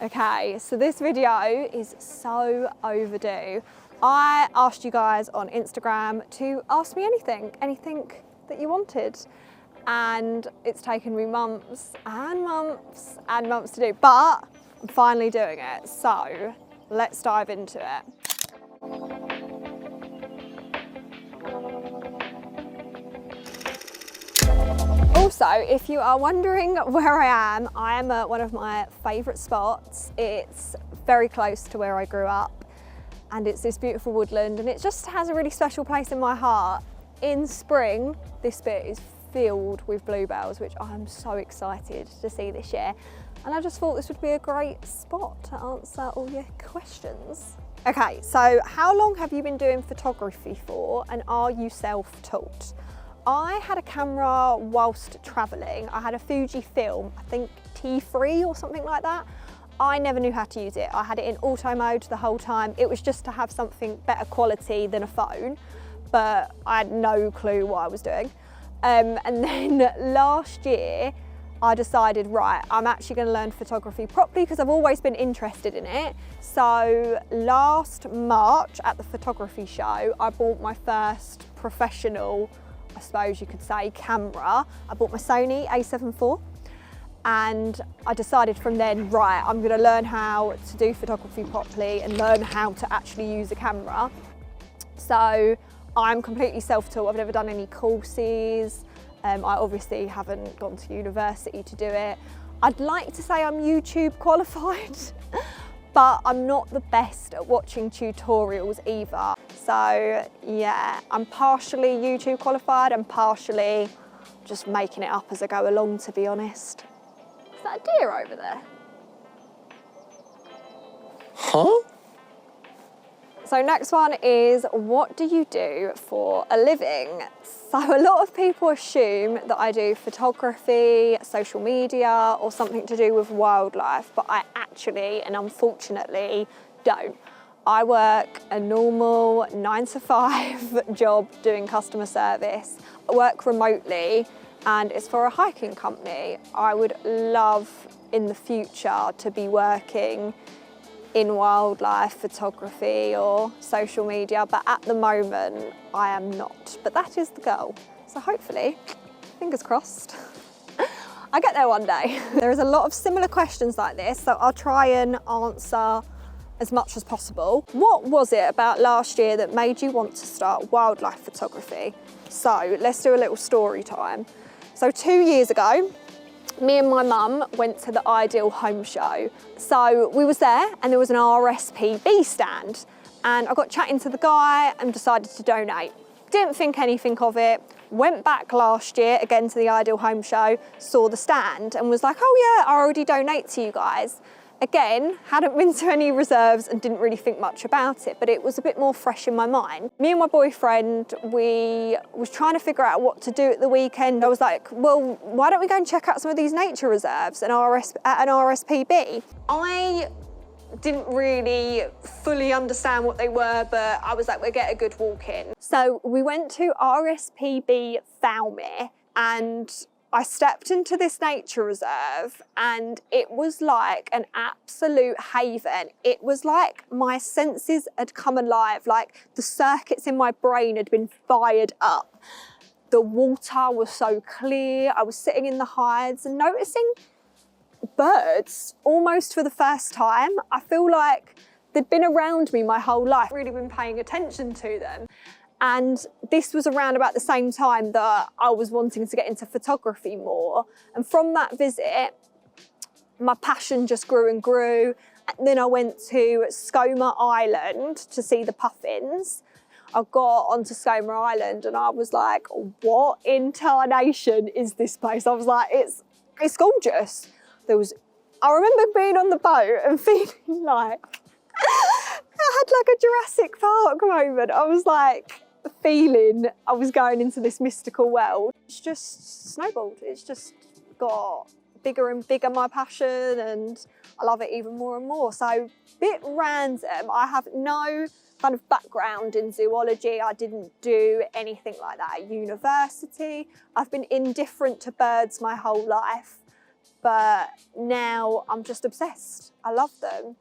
Okay, so this video is so overdue. I asked you guys on Instagram to ask me anything that you wanted. And it's taken me months and months and months to do, but I'm finally doing it. So let's dive into it. Also, if you are wondering where I am at one of my favourite spots. It's very close to where I grew up and it's this beautiful woodland and it just has a really special place in my heart. In spring, this bit is filled with bluebells, which I'm so excited to see this year. And I just thought this would be a great spot to answer all your questions. Okay, so how long have you been doing photography for and are you self-taught? I had a camera whilst travelling. I had a Fujifilm, I think T3 or something like that. I never knew how to use it. I had it in auto mode the whole time. It was just to have something better quality than a phone, but I had no clue what I was doing. And then last year, I decided, right, I'm actually going to learn photography properly because I've always been interested in it. So last March at the photography show, I bought my first professional, I suppose you could say, camera. I bought my Sony A7 IV and I decided from then, right, I'm going to learn how to do photography properly and learn how to actually use a camera. So I'm completely self-taught. I've never done any courses. I obviously haven't gone to university to do it. I'd like to say I'm YouTube qualified, but I'm not the best at watching tutorials either. So yeah, I'm partially YouTube qualified and partially just making it up as I go along, to be honest. Is that a deer over there? Huh? So next one is, what do you do for a living? So a lot of people assume that I do photography, social media, or something to do with wildlife, but I actually, and unfortunately, don't. I work a normal 9-to-5 job doing customer service. I work remotely and it's for a hiking company. I would love in the future to be working in wildlife photography or social media, but at the moment I am not. But that is the goal. So hopefully, fingers crossed, I get there one day. There is a lot of similar questions like this, so I'll try and answer as much as possible. What was it about last year that made you want to start wildlife photography? So let's do a little story time. So 2 years ago, me and my mum went to the Ideal Home Show. So we was there and there was an RSPB stand and I got chatting to the guy and decided to donate. Didn't think anything of it. Went back last year again to the Ideal Home Show, saw the stand and was like, oh yeah, I already donate to you guys. Again, hadn't been to any reserves and didn't really think much about it, but it was a bit more fresh in my mind. Me and my boyfriend, we was trying to figure out what to do at the weekend. I was like, well, why don't we go and check out some of these nature reserves at an RSPB? I didn't really fully understand what they were, but I was like, we'll get a good walk in. So we went to RSPB Thalmere and I stepped into this nature reserve and it was like an absolute haven. It was like my senses had come alive, like the circuits in my brain had been fired up. The water was so clear. I was sitting in the hides and noticing birds almost for the first time. I feel like they'd been around me my whole life, really been paying attention to them. And this was around about the same time that I was wanting to get into photography more. And from that visit, my passion just grew and grew. And then I went to Skomer Island to see the puffins. I got onto Skomer Island and I was like, what in tarnation is this place? I was like, it's gorgeous. I remember being on the boat and feeling like, I had like a Jurassic Park moment. I was like, feeling I was going into this mystical world. It's just snowballed. It's just got bigger and bigger, my passion, and I love it even more and more. So, bit random. I have no kind of background in zoology. I didn't do anything like that at university. I've been indifferent to birds my whole life, but now I'm just obsessed. I love them.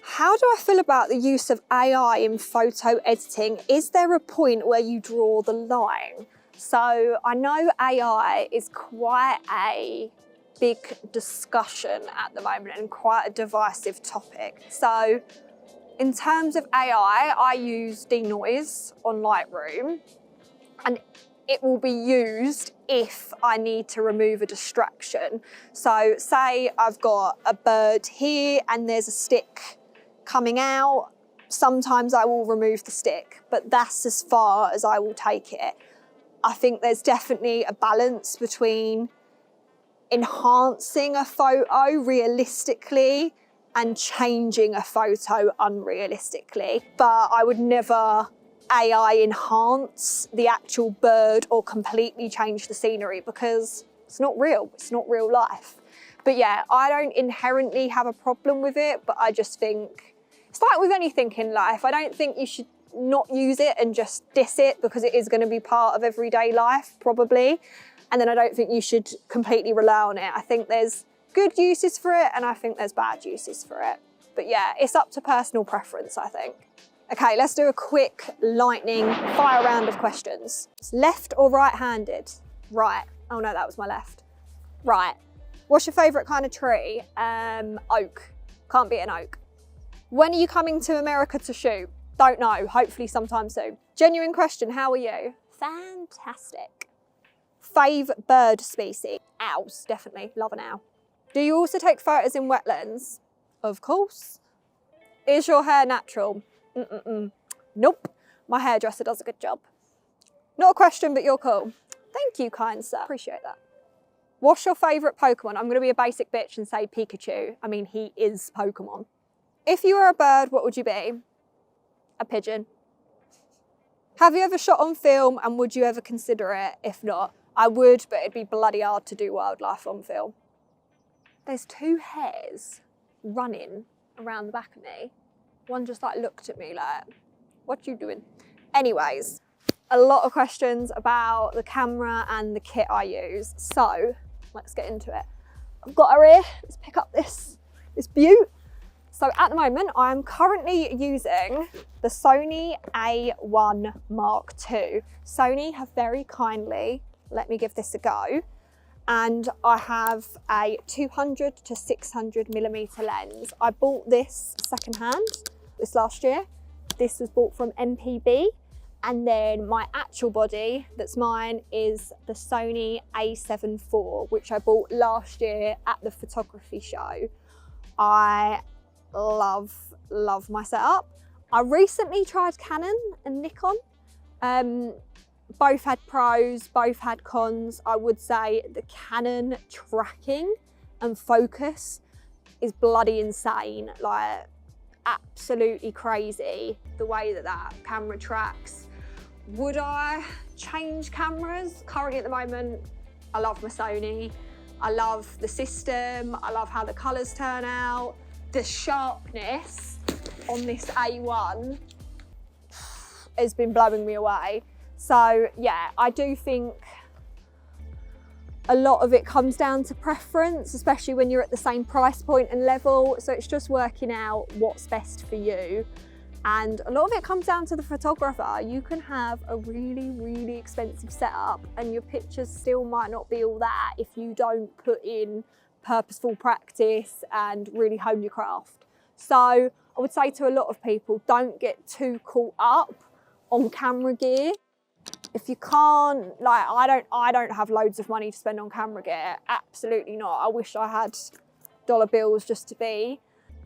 How do I feel about the use of AI in photo editing? Is there a point where you draw the line? So I know AI is quite a big discussion at the moment and quite a divisive topic. So in terms of AI, I use denoise on Lightroom, and it will be used if I need to remove a distraction. So say I've got a bird here and there's a stick coming out, sometimes I will remove the stick, but that's as far as I will take it. I think there's definitely a balance between enhancing a photo realistically and changing a photo unrealistically. But I would never AI enhance the actual bird or completely change the scenery, because it's not real, it's not real life. But yeah, I don't inherently have a problem with it, but I just think, it's like with anything in life, I don't think you should not use it and just diss it, because it is going to be part of everyday life, probably. And then I don't think you should completely rely on it. I think there's good uses for it and I think there's bad uses for it. But yeah, it's up to personal preference, I think. Okay, let's do a quick lightning fire round of questions. It's left or right-handed? Right. Oh no, that was my left. Right. What's your favourite kind of tree? Oak. Can't beat an oak. When are you coming to America to shoot? Don't know, hopefully sometime soon. Genuine question, how are you? Fantastic. Fave bird species? Owls, definitely, love an owl. Do you also take photos in wetlands? Of course. Is your hair natural? Nope, my hairdresser does a good job. Not a question, but you're cool. Thank you, kind sir, appreciate that. What's your favourite Pokemon? I'm gonna be a basic bitch and say Pikachu. I mean, he is Pokemon. If you were a bird, what would you be? A pigeon. Have you ever shot on film and would you ever consider it? If not, I would, but it'd be bloody hard to do wildlife on film. There's two hares running around the back of me. One just like looked at me like, what you doing? Anyways, a lot of questions about the camera and the kit I use. So let's get into it. I've got her here, let's pick up this beaut. So at the moment, I'm currently using the Sony A1 Mark II. Sony have very kindly let me give this a go. And I have a 200 to 600mm lens. I bought this secondhand this last year. This was bought from MPB. And then my actual body that's mine is the Sony A7 IV, which I bought last year at the photography show. I love my setup. I recently tried Canon and Nikon. Both had pros, both had cons. I would say the Canon tracking and focus is bloody insane, like absolutely crazy, the way that camera tracks. Would I change cameras? Currently at the moment, I love my Sony. I love the system. I love how the colours turn out. The sharpness on this A1 has been blowing me away. So yeah, I do think a lot of it comes down to preference, especially when you're at the same price point and level. So it's just working out what's best for you. And a lot of it comes down to the photographer. You can have a really, really expensive setup and your pictures still might not be all that if you don't put in purposeful practice and really hone your craft. So I would say to a lot of people, don't get too caught up on camera gear. If you can't, like, I don't have loads of money to spend on camera gear, absolutely not. I wish I had dollar bills just to be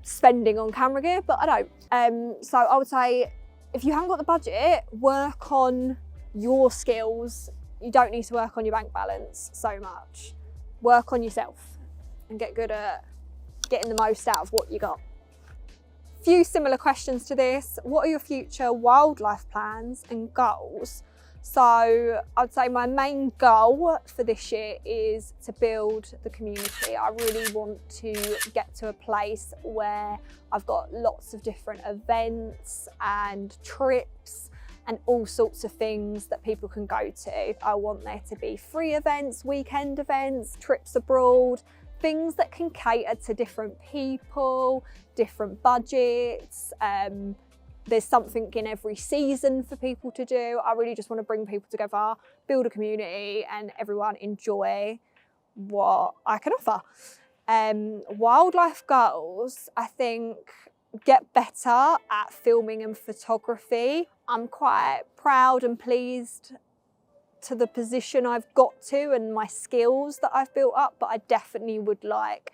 spending on camera gear, but I don't. So I would say, if you haven't got the budget, work on your skills. You don't need to work on your bank balance so much. Work on yourself and get good at getting the most out of what you got. Few similar questions to this. What are your future wildlife plans and goals? So I'd say my main goal for this year is to build the community. I really want to get to a place where I've got lots of different events and trips and all sorts of things that people can go to. I want there to be free events, weekend events, trips abroad, things that can cater to different people, different budgets. There's something in every season for people to do. I really just want to bring people together, build a community, and everyone enjoy what I can offer. Wildlife girls, I think, get better at filming and photography. I'm quite proud and pleased to the position I've got to and my skills that I've built up, but I definitely would like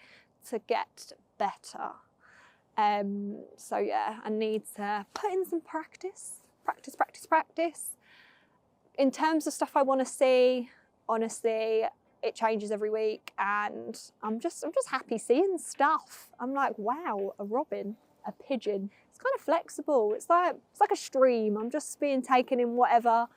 to get better. So yeah, I need to put in some practice. In terms of stuff I want to see, honestly, it changes every week, and I'm just happy seeing stuff. I'm like, wow, a robin, a pigeon. It's kind of flexible. It's like a stream. I'm just being taken in whatever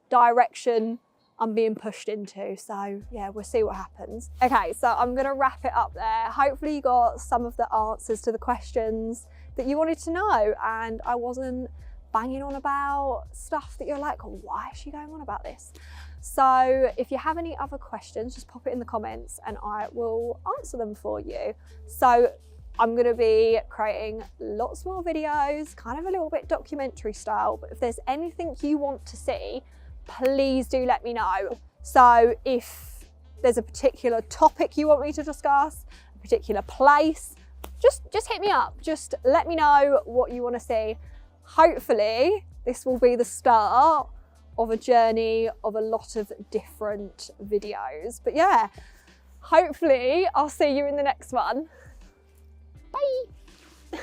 direction I'm being pushed into. So yeah, we'll see what happens. Okay, so I'm gonna wrap it up there. Hopefully you got some of the answers to the questions that you wanted to know, and I wasn't banging on about stuff that you're like, why is she going on about this? So if you have any other questions, just pop it in the comments and I will answer them for you. So I'm gonna be creating lots more videos, kind of a little bit documentary style, but if there's anything you want to see, please do let me know. So if there's a particular topic you want me to discuss, a particular place, just hit me up. Just let me know what you want to see. Hopefully this will be the start of a journey of a lot of different videos. But yeah, hopefully I'll see you in the next one. Bye.